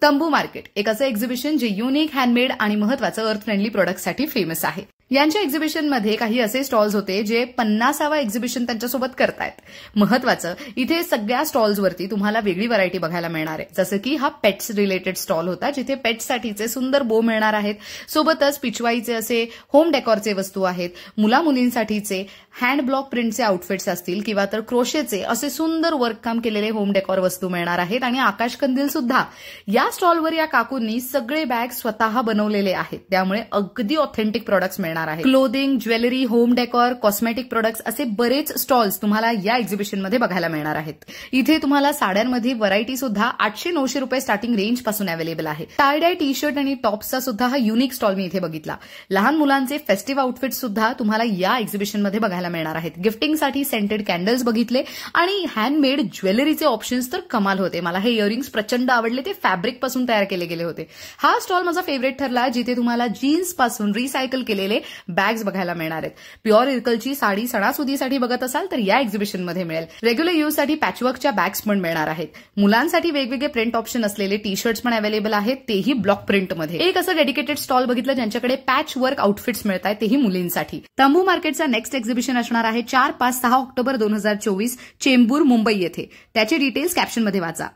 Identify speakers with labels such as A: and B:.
A: तंबू मार्केट एक असं एक्झिबिशन जे युनिक, हँडमेड आणि महत्वाचं अर्थ फ्रेंडली प्रोडक्टसाठी फेमस आहे. यांच्या एक्झिबिशनमध्ये काही असे स्टॉल्स होते जे 50वा एक्झिबिशन त्यांच्यासोबत करतायत. महत्वाचं, इथे सगळ्या स्टॉल्सवरती तुम्हाला वेगळी व्हरायटी बघायला मिळणार आहे. जसं की हा पेट्स रिलेटेड स्टॉल होता, जिथे पेट्ससाठीचे सुंदर बो मिळणार आहेत. सोबतच पिचवाईचे असे होम डेकॉरचे वस्तू आहेत. मुला-मुलींसाठीचे हँड ब्लॉक प्रिंटचे आउटफिट्स असतील किंवा तर क्रोशेचे असे सुंदर वर्ककाम केलेले होम डेकॉर वस्तू मिळणार आहेत. आणि आकाश कंदील सुद्धा. या स्टॉलवर या काकूंनी सगळे बॅग स्वतः बनवलेले आहेत, त्यामुळे अगदी ऑथेंटिक प्रोडक्ट्स मिळणार. Clothing, jewellery, home decor, cosmetic products असे बरेच स्टॉल्स तुम्हाला या एक्झिबिशनमध्ये बघायला मिळणार आहेत. इथे तुम्हाला साड्यांमध्ये व्हरायटी सुद्धा 800-900 रुपये स्टार्टिंग रेंज पासून अवेलेबल आहे. टाय डाय टी शर्ट आणि टॉप्सचा सुद्धा हा युनिक स्टॉल मी इथे बघितला. लहान मुलांचे फेस्टिव्ह आउटफिट सुद्धा तुम्हाला या एक्झिबिशनमध्ये बघायला मिळणार आहेत. गिफ्टिंगसाठी सेंटेड कॅन्डल्स बघितले आणि हँडमेड ज्वेलरीचे ऑप्शन्स तर कमाल होते. मला हे इयरिंग्स प्रचंड आवडले. ते फॅब्रिक पासून तयार केले गेले होते. हा स्टॉल माझा फेवरेट ठरला, जिथे तुम्हाला जीन्स पासून रिसायकल केलेले बॅग्स बघायला मिळणार आहेत. प्युअर इरकलची साडी सणासुदीसाठी बघत असाल तर या एक्झिबिशनमध्ये मिळेल. रेग्युलर यूजसाठी पॅचवर्कच्या बॅग्स पण मिळणार आहेत. मुलांसाठी वेगवेगळे प्रिंट ऑप्शन असलेले टी शर्ट्स पण अवेलेबल आहेत, तेही ब्लॉक प्रिंटमध्ये. एक असं डेडिकेटेड स्टॉल बघितलं ज्यांच्याकडे पॅच वर्क आउटफिट्स मिळत आहेत, तेही मुलींसाठी. तंबू मार्केटचा नेक्स्ट एक्झिबिशन असणार आहे 4, 5, 6 ऑक्टोबर 2024 चेंबूर, मुंबई येथे. त्याचे डिटेल्स कॅप्शनमध्ये वाचा.